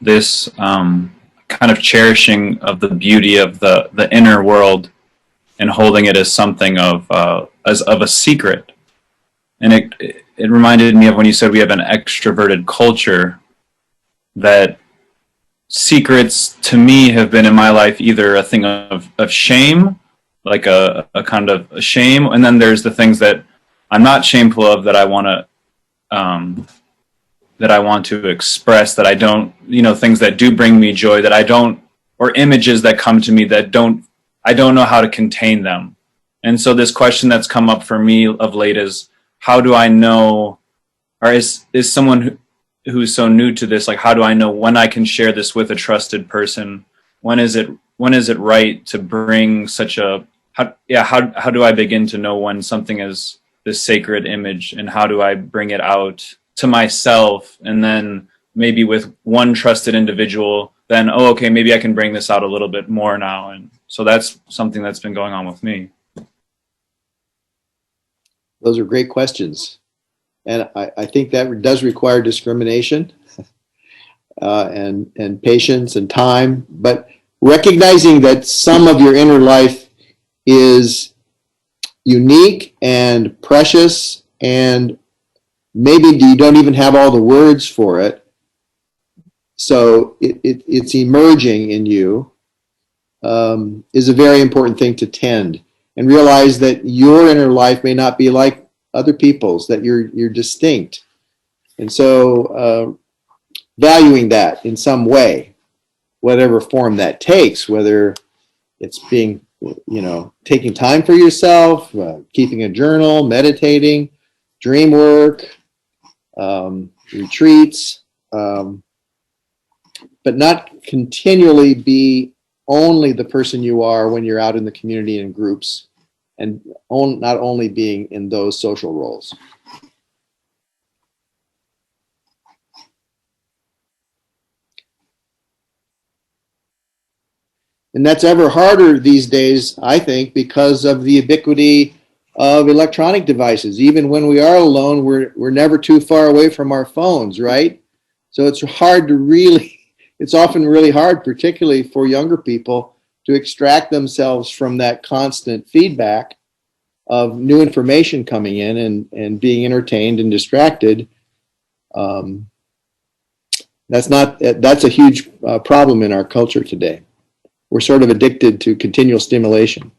This kind of cherishing of the beauty of the inner world and holding it as something of a secret. And it reminded me of when you said we have an extroverted culture, that secrets to me have been in my life either a thing of shame, like a kind of a shame, and then there's the things that I'm not shameful of that I want to express, that I don't, things that do bring me joy that I don't, or images that come to me that I don't know how to contain them. And so this question that's come up for me of late is, how do I know, or is someone who's so new to this, like, how do I know when I can share this with a trusted person? When is it right to bring such a, how do I begin to know when something is this sacred image, and how do I bring it out to myself, and then maybe with one trusted individual, then, okay, maybe I can bring this out a little bit more now. And so that's something that's been going on with me. Those are great questions. And I think that does require discrimination and patience and time, but recognizing that some of your inner life is unique and precious, and maybe you don't even have all the words for it. So it's emerging in you, is a very important thing to tend, and realize that your inner life may not be like other people's, that you're distinct. And so valuing that in some way, whatever form that takes, whether it's being, taking time for yourself, keeping a journal, meditating, dream work, retreats, but not continually be only the person you are when you're out in the community in groups, and not only being in those social roles. And that's ever harder these days, I think, because of the ubiquity of electronic devices. Even when we are alone, we're never too far away from our phones, right? So it's often really hard, particularly for younger people, to extract themselves from that constant feedback of new information coming in and being entertained and distracted. That's a huge problem in our culture today. We're sort of addicted to continual stimulation.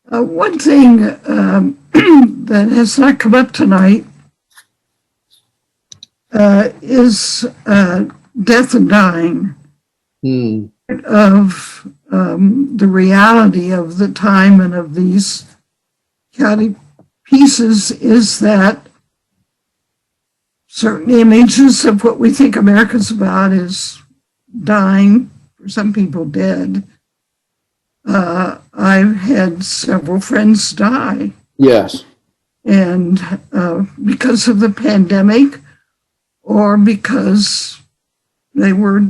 One thing that has not come up tonight is death and dying. Of the reality of the time and of these chaotic pieces is that certain images of what we think America's about is dying, for some people dead. I've had several friends die. Yes. And because of the pandemic, or because they were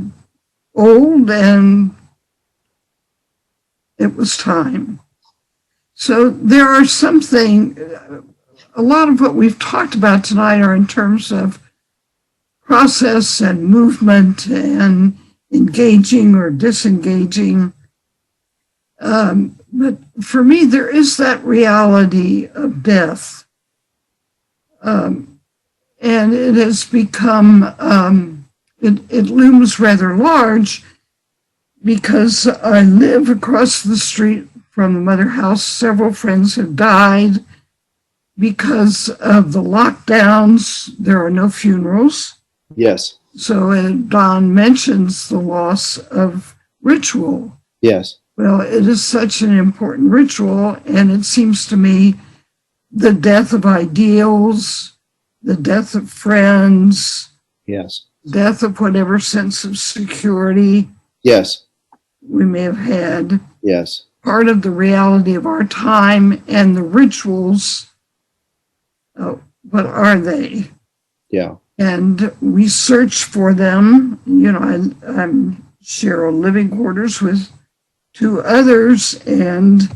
old and it was time. So there are a lot of what we've talked about tonight are in terms of process and movement and engaging or disengaging. But for me, there is that reality of death. And it has become, it looms rather large because I live across the street from the Mother House. Several friends have died because of the lockdowns. There are no funerals. Yes. So Don mentions the loss of ritual. Yes. Well, it is such an important ritual, and it seems to me the death of ideals, the death of friends, yes, death of whatever sense of security, yes, we may have had. Yes. part of the reality of our time, and the rituals, what are they? Yeah. And we search for them. You know, I'm share a living quarters with 2 others, and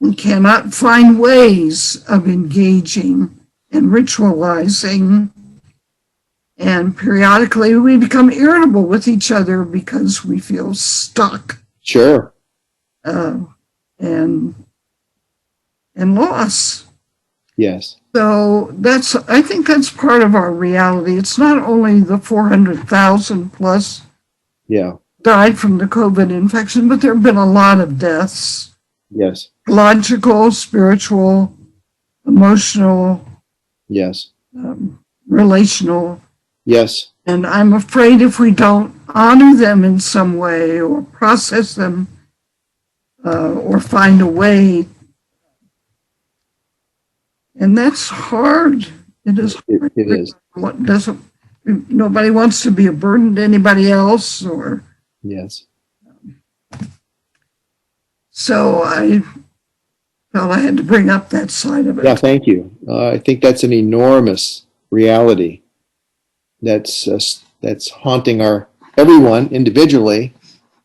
we cannot find ways of engaging and ritualizing. And periodically we become irritable with each other because we feel stuck. Sure. And loss. Yes. So I think that's part of our reality. It's not only the 400,000 plus died from the COVID infection, but there have been a lot of deaths. Yes. Logical, spiritual, emotional. Yes. Relational. Yes. And I'm afraid if we don't honor them in some way or process them or find a way, and that's hard. It is hard. It is. Nobody wants to be a burden to anybody else, or. Yes. So I felt I had to bring up that side of it. Yeah, thank you. I think that's an enormous reality that's haunting everyone individually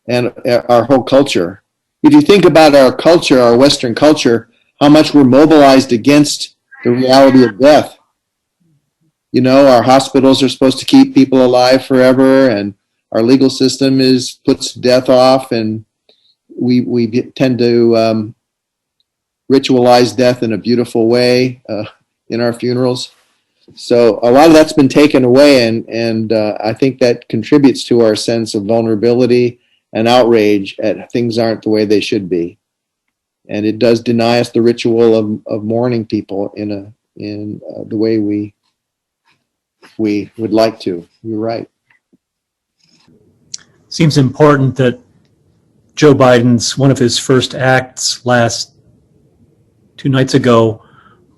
and our whole culture. If you think about our culture, our Western culture, how much we're mobilized against the reality of death. You know, our hospitals are supposed to keep people alive forever, and our legal system puts death off, and we tend to ritualize death in a beautiful way in our funerals. So a lot of that's been taken away, and I think that contributes to our sense of vulnerability and outrage at things aren't the way they should be. And it does deny us the ritual of mourning people in the way we would like to. You're right. Seems important that Joe Biden's, one of his first acts 2 nights ago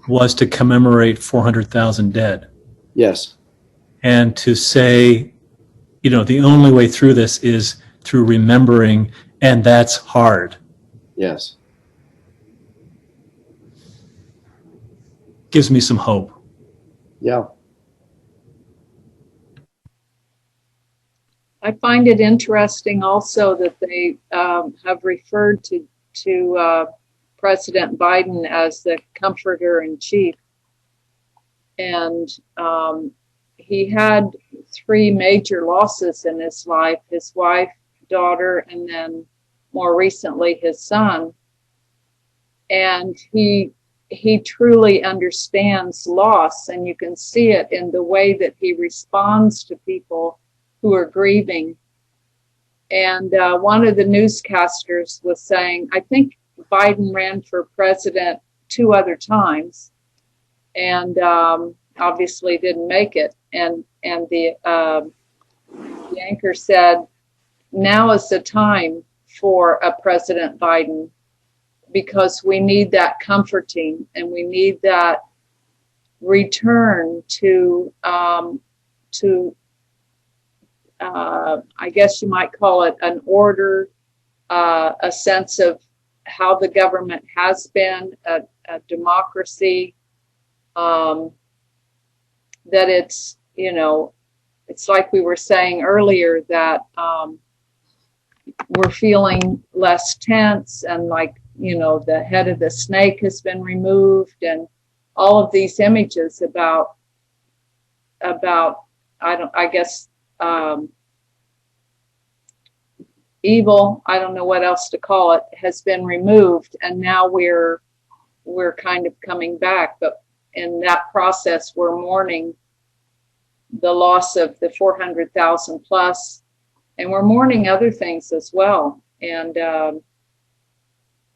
was to commemorate 400,000 dead. Yes. And to say, you know, the only way through this is through remembering, and that's hard. Yes. Gives me some hope. Yeah. I find it interesting also that they have referred to President Biden as the comforter in chief. And he had 3 major losses in his life: his wife, daughter, and then more recently his son. And he truly understands loss, and you can see it in the way that he responds to people who are grieving. And one of the newscasters was saying, I think Biden ran for president 2 other times, and obviously didn't make it. And the anchor said, now is the time for a President Biden, because we need that comforting, and we need that return to I guess you might call it an order, a sense of how the government has been, a democracy, that it's, you know, it's like we were saying earlier that we're feeling less tense, and like, you know, the head of the snake has been removed, and all of these images about evil, I don't know what else to call it, has been removed, and now we're kind of coming back. But in that process, we're mourning the loss of the 400,000 plus, and we're mourning other things as well. And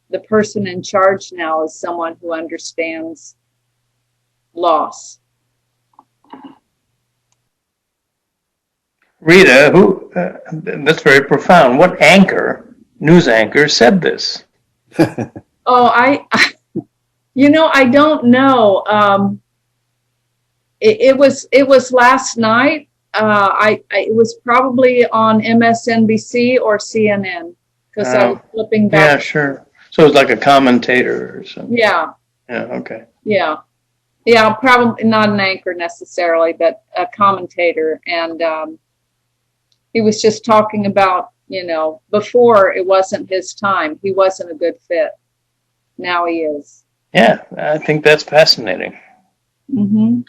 the person in charge now is someone who understands loss. Rita, that's very profound. What news anchor said this? Oh, I don't know. It was last night. It was probably on MSNBC or CNN. because I was flipping Yeah, back. sure. So it's like a commentator or something. Yeah, Yeah, okay. yeah. Yeah, probably not an anchor necessarily, but a commentator. And he was just talking about, before it wasn't his time. He wasn't a good fit. Now he is. Yeah, I think that's fascinating. Mm-hmm.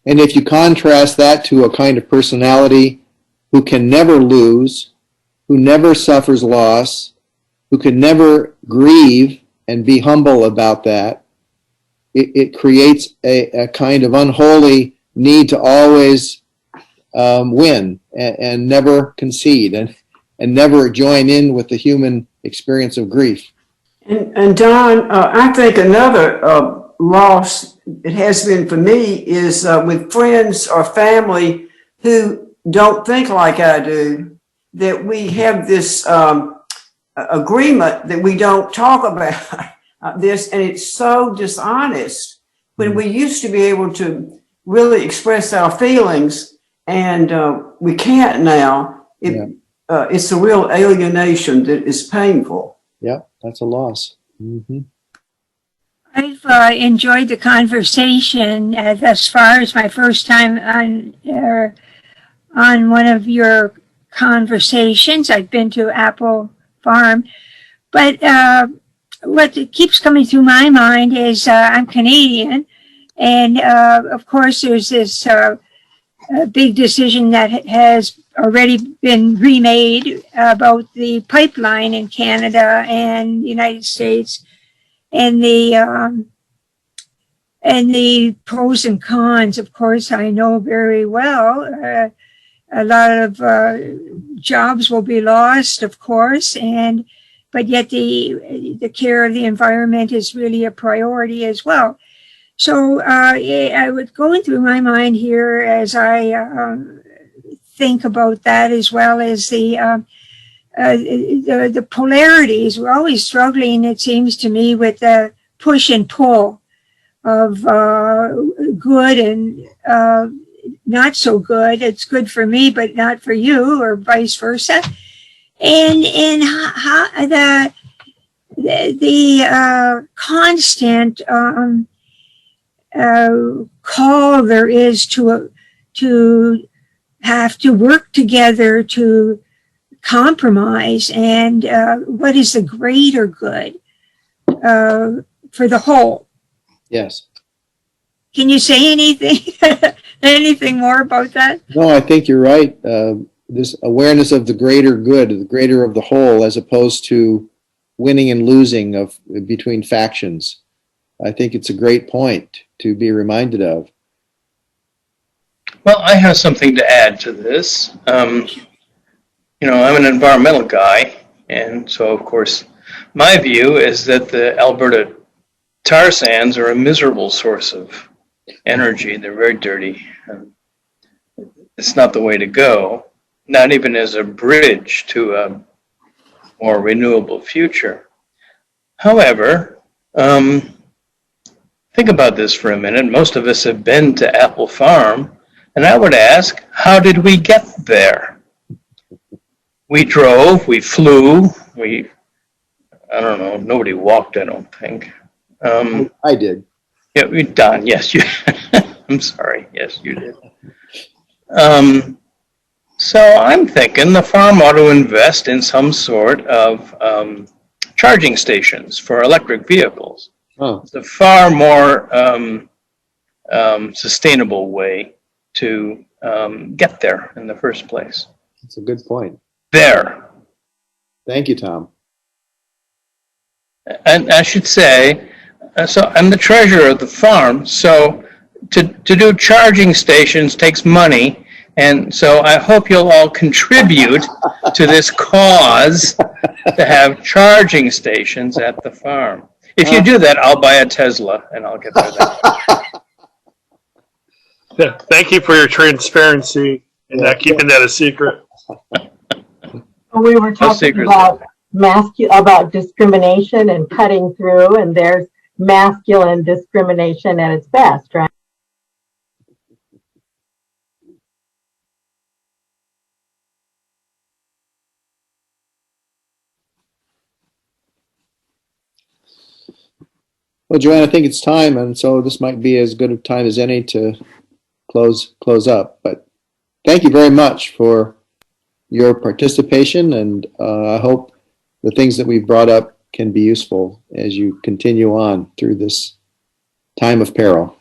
And if you contrast that to a kind of personality who can never lose, who never suffers loss, who can never grieve and be humble about that, it creates a kind of unholy need to always win and never concede and never join in with the human experience of grief. And Don, I think another loss it has been for me is with friends or family who don't think like I do, that we have this agreement that we don't talk about this, and it's so dishonest when we used to be able to really express our feelings, and we can't now. It's a real alienation that is painful. Yeah, that's a loss. Mm-hmm. I've enjoyed the conversation thus far. It's my first time on one of your conversations. I've been to Apple Farm, but what keeps coming through my mind is I'm Canadian, and of course there's this big decision that has already been remade about the pipeline in Canada and the United States, and the pros and cons. Of course, I know very well. A lot of jobs will be lost, of course, but yet the care of the environment is really a priority as well. So I was going through my mind here as I think about that, as well as the polarities. We're always struggling, it seems to me, with the push and pull of good and not so good. It's good for me, but not for you, or vice versa. And how the constant call there is to have to work together to compromise, and what is the greater good for the whole. Yes. Can you say anything more about that? No, I think you're right. This awareness of the greater good, the greater of the whole, as opposed to winning and losing between factions. I think it's a great point to be reminded of. Well, I have something to add to this. I'm an environmental guy, and so, of course, my view is that the Alberta tar sands are a miserable source of energy. They're very dirty. It's not the way to go, not even as a bridge to a more renewable future. However, think about this for a minute. Most of us have been to Apple Farm, and I would ask, how did we get there? We drove, we flew, I don't know, nobody walked, I don't think. I did. Yeah, Don, yes, you, I'm sorry, yes, you did. So I'm thinking the farm ought to invest in some sort of charging stations for electric vehicles. Oh. It's a far more sustainable way to get there in the first place. That's a good point. There. Thank you, Tom. And I should say, so I'm the treasurer of the farm, so to do charging stations takes money, and so I hope you'll all contribute to this cause to have charging stations at the farm. If you do that, I'll buy a Tesla, and I'll get there that way. Yeah, thank you for your transparency and not keeping that a secret. We were talking about discrimination and cutting through, and there's masculine discrimination at its best, right? Well, Joanne, I think it's time, and so this might be as good a time as any to close up. But thank you very much for your participation, and I hope the things that we've brought up can be useful as you continue on through this time of peril.